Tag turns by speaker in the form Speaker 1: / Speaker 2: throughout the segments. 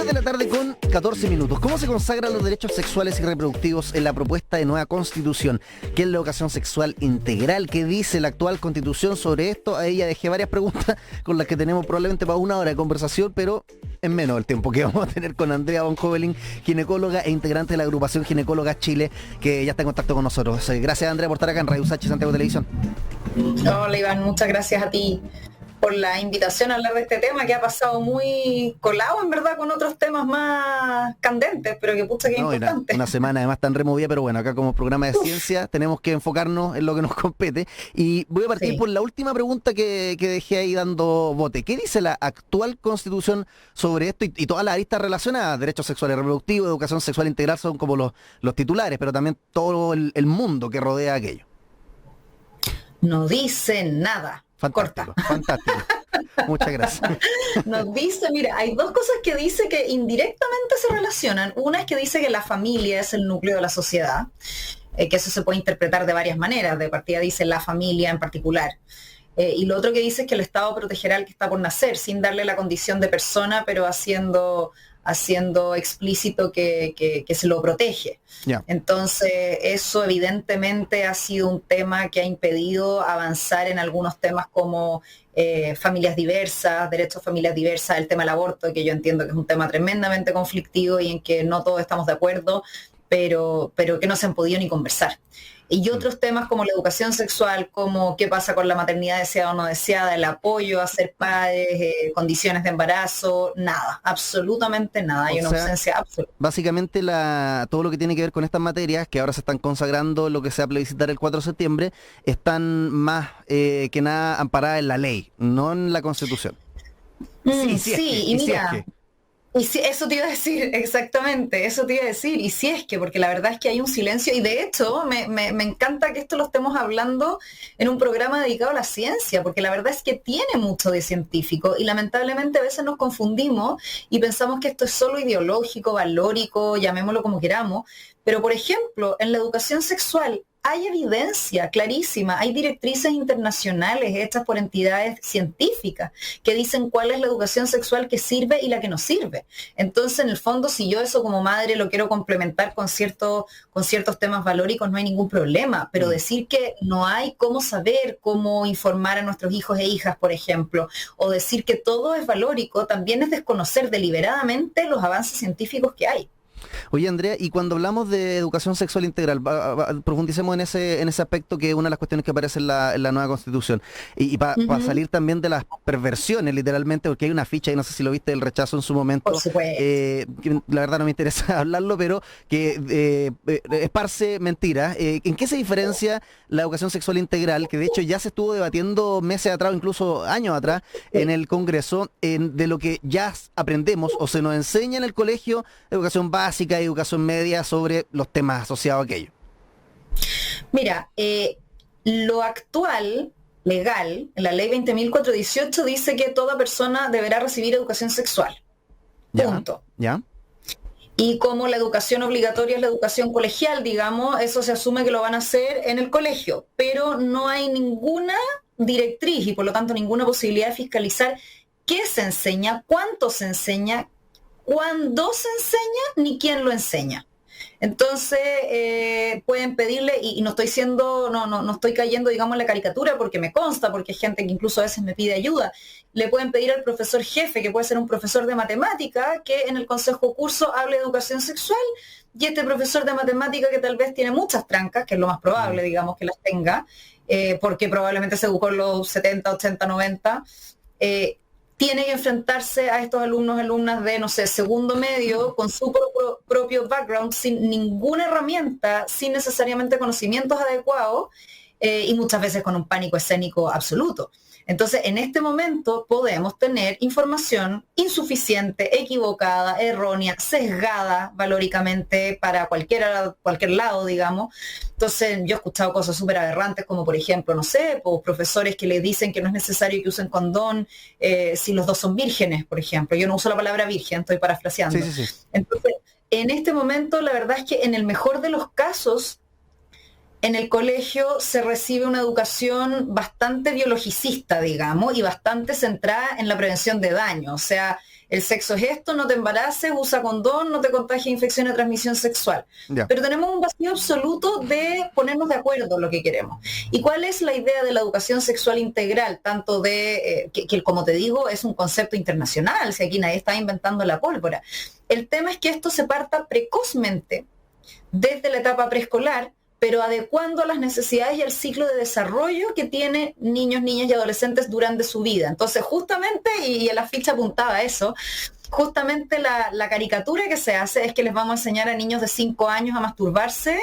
Speaker 1: de la tarde con 14 minutos. ¿Cómo se consagran los derechos sexuales y reproductivos en la propuesta de nueva constitución? ¿Qué es la educación sexual integral? ¿Qué dice la actual constitución sobre esto? A ella dejé varias preguntas con las que tenemos probablemente para una hora de conversación, pero en menos el tiempo que vamos a tener con Andrea von Hovelin, ginecóloga e integrante de la agrupación Ginecólogas Chile, que ya está en contacto con nosotros. Gracias, Andrea, por estar acá en Radio USACH Santiago Televisión.
Speaker 2: Hola, Iván, muchas gracias a ti por la invitación a hablar de este tema que ha pasado muy colado, en verdad, con otros temas más candentes, pero que pucha que es importante.
Speaker 1: Una semana además tan removida, pero bueno, acá como programa de ciencia tenemos que enfocarnos en lo que nos compete. Y voy a partir por la última pregunta que dejé ahí dando bote. ¿Qué dice la actual constitución sobre esto y todas las aristas relacionadas? Derechos sexuales y reproductivos, educación sexual integral son como los titulares, pero también todo el mundo que rodea aquello.
Speaker 2: No dice nada.
Speaker 1: Fantástico, fantástico. Muchas gracias.
Speaker 2: Nos dice, mira, hay dos cosas que dice que indirectamente se relacionan. Una es que dice que la familia es el núcleo de la sociedad, que eso se puede interpretar de varias maneras. De partida dice la familia en particular. Y lo otro que dice es que el Estado protegerá al que está por nacer, sin darle la condición de persona, pero haciendo explícito que se lo protege. Yeah. Entonces, eso evidentemente ha sido un tema que ha impedido avanzar en algunos temas como familias diversas, derechos a familias diversas, el tema del aborto, que yo entiendo que es un tema tremendamente conflictivo y en que no todos estamos de acuerdo, pero que no se han podido ni conversar. Y otros temas como la educación sexual, como qué pasa con la maternidad deseada o no deseada, el apoyo a ser padres, condiciones de embarazo, nada, absolutamente nada, hay una ausencia absoluta.
Speaker 1: Básicamente todo lo que tiene que ver con estas materias, que ahora se están consagrando lo que se va a plebiscitar el 4 de septiembre, están más que nada amparadas en la ley, no en la Constitución.
Speaker 2: Y mira... Y sí, eso te iba a decir, exactamente, eso te iba a decir, y si es que, porque la verdad es que hay un silencio, y de hecho me encanta que esto lo estemos hablando en un programa dedicado a la ciencia, porque la verdad es que tiene mucho de científico, y lamentablemente a veces nos confundimos y pensamos que esto es solo ideológico, valórico, llamémoslo como queramos, pero por ejemplo, en la educación sexual, hay evidencia clarísima, hay directrices internacionales hechas por entidades científicas que dicen cuál es la educación sexual que sirve y la que no sirve. Entonces, en el fondo, si yo eso como madre lo quiero complementar con ciertos temas valóricos, no hay ningún problema, pero decir que no hay cómo saber, cómo informar a nuestros hijos e hijas, por ejemplo, o decir que todo es valórico, también es desconocer deliberadamente los avances científicos que hay.
Speaker 1: Oye, Andrea, y cuando hablamos de educación sexual integral, profundicemos en ese aspecto, que es una de las cuestiones que aparece en la nueva Constitución. Y para salir también de las perversiones, literalmente, porque hay una ficha, y no sé si lo viste, del rechazo en su momento.
Speaker 2: Por supuesto.
Speaker 1: Que la verdad no me interesa hablarlo, pero que esparce mentiras. ¿En qué se diferencia la educación sexual integral, que de hecho ya se estuvo debatiendo meses atrás, incluso años atrás, en el Congreso, de lo que ya aprendemos o se nos enseña en el colegio, educación básica y educación media, sobre los temas asociados a aquello?
Speaker 2: Mira, lo actual, legal, en la ley 20.418 dice que toda persona deberá recibir educación sexual. Punto.
Speaker 1: ¿Ya?
Speaker 2: Y como la educación obligatoria es la educación colegial, digamos, eso se asume que lo van a hacer en el colegio, pero no hay ninguna directriz y por lo tanto ninguna posibilidad de fiscalizar qué se enseña, cuánto se enseña, cuándo se enseña, ni quién lo enseña. Entonces, pueden pedirle, y no estoy cayendo, digamos, en la caricatura, porque me consta, porque hay gente que incluso a veces me pide ayuda, le pueden pedir al profesor jefe, que puede ser un profesor de matemática, que en el consejo curso hable de educación sexual, y este profesor de matemática, que tal vez tiene muchas trancas, que es lo más probable, digamos, que las tenga, porque probablemente se educó en los 70, 80, 90, tiene que enfrentarse a estos alumnas de, no sé, segundo medio, con su propio background, sin ninguna herramienta, sin necesariamente conocimientos adecuados, y muchas veces con un pánico escénico absoluto. Entonces, en este momento podemos tener información insuficiente, equivocada, errónea, sesgada valóricamente para cualquier lado, digamos. Entonces, yo he escuchado cosas súper aberrantes, como por ejemplo, no sé, pues, profesores que les dicen que no es necesario que usen condón si los dos son vírgenes, por ejemplo. Yo no uso la palabra virgen, estoy parafraseando.
Speaker 1: Sí.
Speaker 2: Entonces, en este momento, la verdad es que en el mejor de los casos, en el colegio se recibe una educación bastante biologicista, digamos, y bastante centrada en la prevención de daño. O sea, el sexo es esto, no te embaraces, usa condón, no te contagies infección de transmisión sexual.
Speaker 1: Ya.
Speaker 2: Pero tenemos un vacío absoluto de ponernos de acuerdo en lo que queremos. ¿Y cuál es la idea de la educación sexual integral? Tanto de, que como te digo, es un concepto internacional, si aquí nadie está inventando la pólvora. El tema es que esto se parta precozmente, desde la etapa preescolar, pero adecuando a las necesidades y al ciclo de desarrollo que tienen niños, niñas y adolescentes durante su vida. Entonces, justamente, y en la ficha apuntaba a eso, justamente la caricatura que se hace es que les vamos a enseñar a niños de 5 años a masturbarse,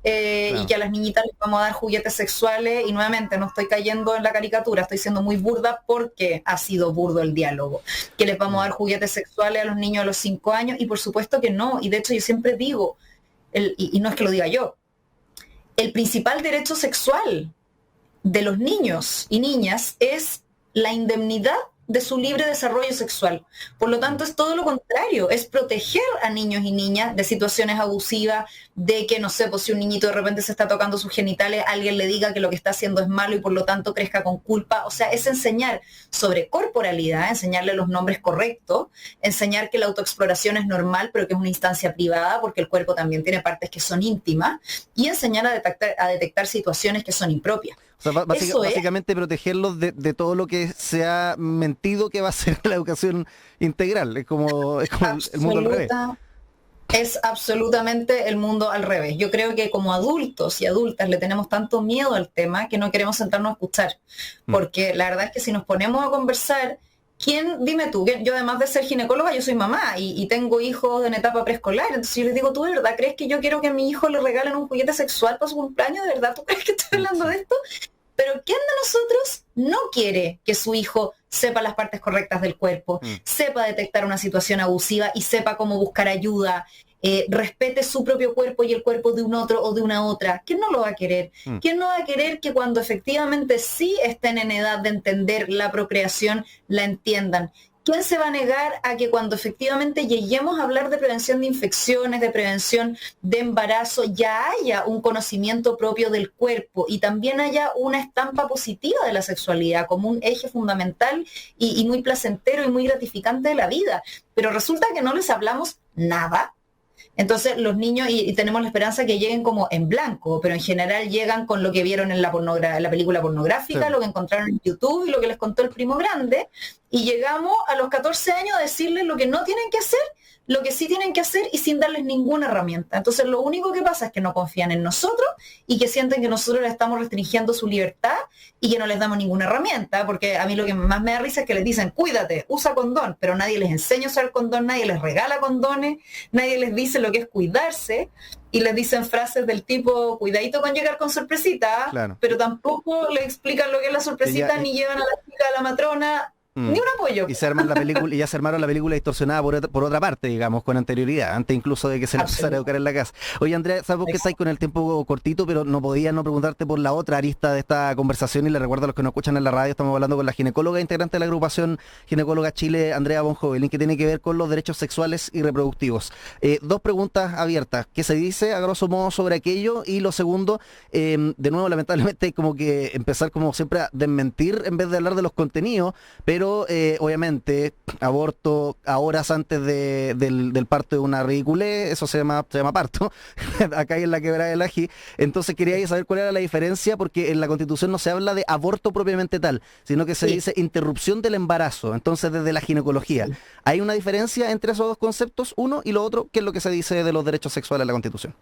Speaker 2: claro, y que a las niñitas les vamos a dar juguetes sexuales, y nuevamente no estoy cayendo en la caricatura, estoy siendo muy burda porque ha sido burdo el diálogo, que les vamos a dar juguetes sexuales a los niños a los 5 años, y por supuesto que no, y de hecho yo siempre digo, y no es que lo diga yo, el principal derecho sexual de los niños y niñas es la indemnidad de su libre desarrollo sexual. Por lo tanto, es todo lo contrario, es proteger a niños y niñas de situaciones abusivas, de que, no sé, pues si un niñito de repente se está tocando sus genitales, alguien le diga que lo que está haciendo es malo y por lo tanto crezca con culpa. O sea, es enseñar sobre corporalidad, enseñarle los nombres correctos, enseñar que la autoexploración es normal, pero que es una instancia privada, porque el cuerpo también tiene partes que son íntimas, y enseñar a detectar situaciones que son impropias.
Speaker 1: O sea, básicamente protegerlos de todo lo que se ha mentido que va a ser la educación integral. Es como el mundo al revés.
Speaker 2: Es absolutamente el mundo al revés. Yo creo que como adultos y adultas le tenemos tanto miedo al tema que no queremos sentarnos a escuchar. Porque la verdad es que si nos ponemos a conversar, dime tú, yo además de ser ginecóloga, yo soy mamá y tengo hijos en etapa preescolar, entonces yo les digo, ¿tú de verdad crees que yo quiero que a mi hijo le regalen un juguete sexual para su cumpleaños? ¿De verdad tú crees que estoy hablando de esto? Pero ¿quién de nosotros no quiere que su hijo sepa las partes correctas del cuerpo, sepa detectar una situación abusiva y sepa cómo buscar ayuda, respete su propio cuerpo y el cuerpo de un otro o de una otra? ¿Quién no lo va a querer? ¿Quién no va a querer que cuando efectivamente sí estén en edad de entender la procreación, la entiendan? ¿Quién se va a negar a que cuando efectivamente lleguemos a hablar de prevención de infecciones, de prevención de embarazo, ya haya un conocimiento propio del cuerpo y también haya una estampa positiva de la sexualidad como un eje fundamental y muy placentero y muy gratificante de la vida? Pero resulta que no les hablamos nada. Entonces los niños, y tenemos la esperanza que lleguen como en blanco, pero en general llegan con lo que vieron en la película pornográfica, sí, lo que encontraron en YouTube y lo que les contó el primo grande, y llegamos a los 14 años a decirles lo que no tienen que hacer, lo que sí tienen que hacer y sin darles ninguna herramienta. Entonces lo único que pasa es que no confían en nosotros y que sienten que nosotros les estamos restringiendo su libertad y que no les damos ninguna herramienta, porque a mí lo que más me da risa es que les dicen, cuídate, usa condón, pero nadie les enseña a usar condón, nadie les regala condones, nadie les dice lo que es cuidarse, y les dicen frases del tipo, cuidadito con llegar con sorpresita, claro, pero tampoco les explican lo que es la sorpresita, ni llevan a la chica, a la matrona, ni un apoyo.
Speaker 1: Y se arman la película, y ya se armaron la película distorsionada por otra parte, digamos, con anterioridad, antes incluso de que se le empezara a educar en la casa. Oye, Andrea, sabemos que estáis con el tiempo cortito, pero no podía no preguntarte por la otra arista de esta conversación, y le recuerdo a los que nos escuchan en la radio, estamos hablando con la ginecóloga integrante de la agrupación Ginecóloga Chile, Andrea Bonjovelin, que tiene que ver con los derechos sexuales y reproductivos. Dos preguntas abiertas. ¿Qué se dice a grosso modo sobre aquello? Y lo segundo, de nuevo, lamentablemente, como que empezar como siempre a desmentir en vez de hablar de los contenidos, pero obviamente aborto a horas antes del parto de una ridiculez, eso se llama parto, acá en la quebrada del Ají. Entonces quería saber cuál era la diferencia, porque en la Constitución no se habla de aborto propiamente tal, sino que se dice interrupción del embarazo. Entonces, desde la ginecología, ¿hay una diferencia entre esos dos conceptos? Uno, y lo otro, ¿qué es lo que se dice de los derechos sexuales en la Constitución?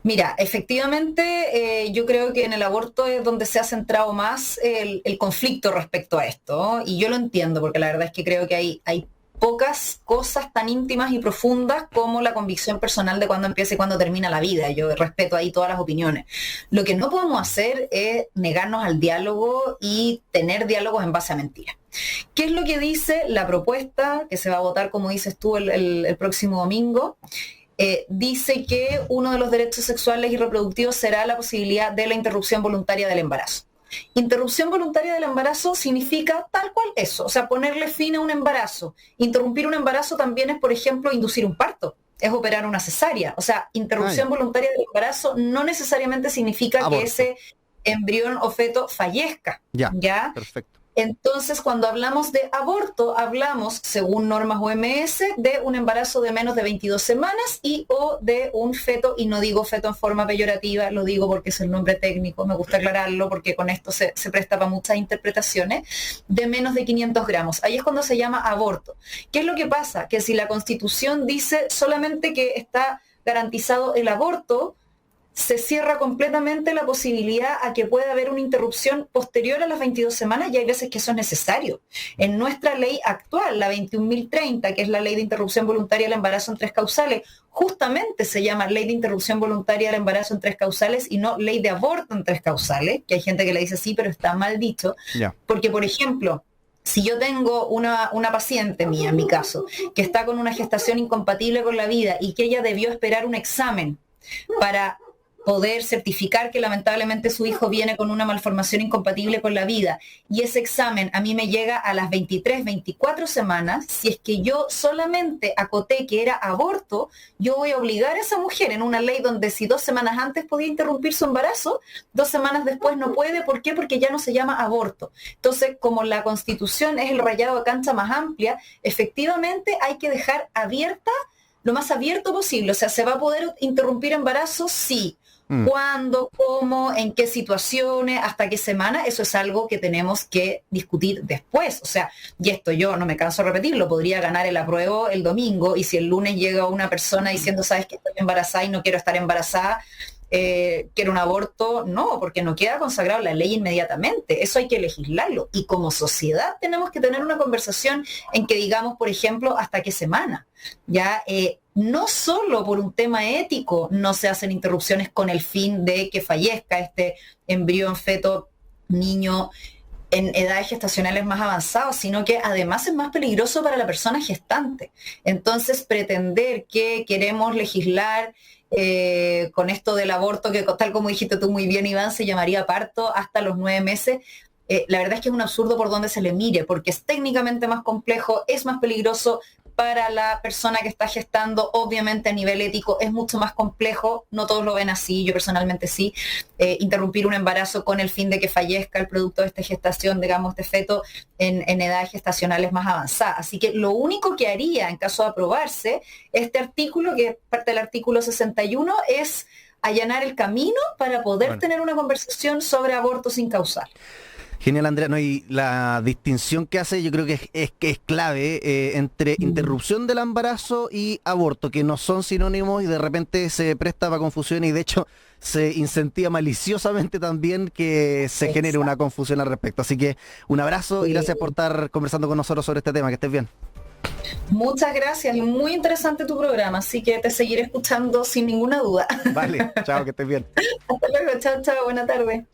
Speaker 2: Mira, efectivamente, yo creo que en el aborto es donde se ha centrado más el conflicto respecto a esto, y yo lo entiendo, porque la verdad es que creo que hay pocas cosas tan íntimas y profundas como la convicción personal de cuándo empieza y cuándo termina la vida. Yo respeto ahí todas las opiniones. Lo que no podemos hacer es negarnos al diálogo y tener diálogos en base a mentiras. ¿Qué es lo que dice la propuesta que se va a votar, como dices tú, el próximo domingo? Dice que uno de los derechos sexuales y reproductivos será la posibilidad de la interrupción voluntaria del embarazo. Interrupción voluntaria del embarazo significa tal cual eso, o sea, ponerle fin a un embarazo. Interrumpir un embarazo también es, por ejemplo, inducir un parto, es operar una cesárea. O sea, interrupción voluntaria del embarazo no necesariamente significa aborto, que ese embrión o feto fallezca.
Speaker 1: ¿Ya? Perfecto.
Speaker 2: Entonces, cuando hablamos de aborto, hablamos, según normas OMS, de un embarazo de menos de 22 semanas y o de un feto, y no digo feto en forma peyorativa, lo digo porque es el nombre técnico, me gusta aclararlo porque con esto se presta para muchas interpretaciones, de menos de 500 gramos. Ahí es cuando se llama aborto. ¿Qué es lo que pasa? Que si la Constitución dice solamente que está garantizado el aborto, se cierra completamente la posibilidad a que pueda haber una interrupción posterior a las 22 semanas y hay veces que eso es necesario. En nuestra ley actual, la 21.030, que es la ley de interrupción voluntaria del embarazo en 3 causales, justamente se llama ley de interrupción voluntaria del embarazo en 3 causales y no ley de aborto en 3 causales, que hay gente que le dice sí, pero está mal dicho, porque por ejemplo, si yo tengo una paciente mía, en mi caso, que está con una gestación incompatible con la vida y que ella debió esperar un examen para poder certificar que lamentablemente su hijo viene con una malformación incompatible con la vida, y ese examen a mí me llega a las 23, 24 semanas, si es que yo solamente acoté que era aborto, yo voy a obligar a esa mujer en una ley donde si 2 semanas antes podía interrumpir su embarazo, 2 semanas después no puede. ¿Por qué? Porque ya no se llama aborto. Entonces, como la Constitución es el rayado a cancha más amplia, efectivamente hay que dejar abierta lo más abierto posible. O sea, ¿se va a poder interrumpir embarazo? Sí. ¿Cuándo? ¿Cómo? ¿En qué situaciones? ¿Hasta qué semana? Eso es algo que tenemos que discutir después. O sea, y esto yo no me canso de repetirlo, podría ganar el apruebo el domingo y si el lunes llega una persona diciendo, sabes que estoy embarazada y no quiero estar embarazada, quiero un aborto, no, porque no queda consagrado en la ley inmediatamente. Eso hay que legislarlo. Y como sociedad tenemos que tener una conversación en que digamos, por ejemplo, hasta qué semana. Ya, no solo por un tema ético no se hacen interrupciones con el fin de que fallezca este embrión, feto, niño en edades gestacionales más avanzadas, sino que además es más peligroso para la persona gestante. Entonces, pretender que queremos legislar con esto del aborto, que tal como dijiste tú muy bien, Iván, se llamaría parto hasta los 9 meses, la verdad es que es un absurdo por donde se le mire, porque es técnicamente más complejo, es más peligroso para la persona que está gestando, obviamente a nivel ético es mucho más complejo, no todos lo ven así, yo personalmente sí, interrumpir un embarazo con el fin de que fallezca el producto de esta gestación, digamos, de feto en edades gestacionales más avanzadas. Así que lo único que haría en caso de aprobarse este artículo, que es parte del artículo 61, es allanar el camino para poder tener una conversación sobre aborto sin causal.
Speaker 1: Genial, Andrea. No, y la distinción que hace yo creo que es clave entre interrupción del embarazo y aborto, que no son sinónimos y de repente se presta para confusión y de hecho se incentiva maliciosamente también que se genere una confusión al respecto. Así que un abrazo y gracias por estar conversando con nosotros sobre este tema. Que estés bien.
Speaker 2: Muchas gracias y muy interesante tu programa, así que te seguiré escuchando sin ninguna duda.
Speaker 1: Vale, chao, que estés bien.
Speaker 2: Hasta luego, chao, chao, buena tarde.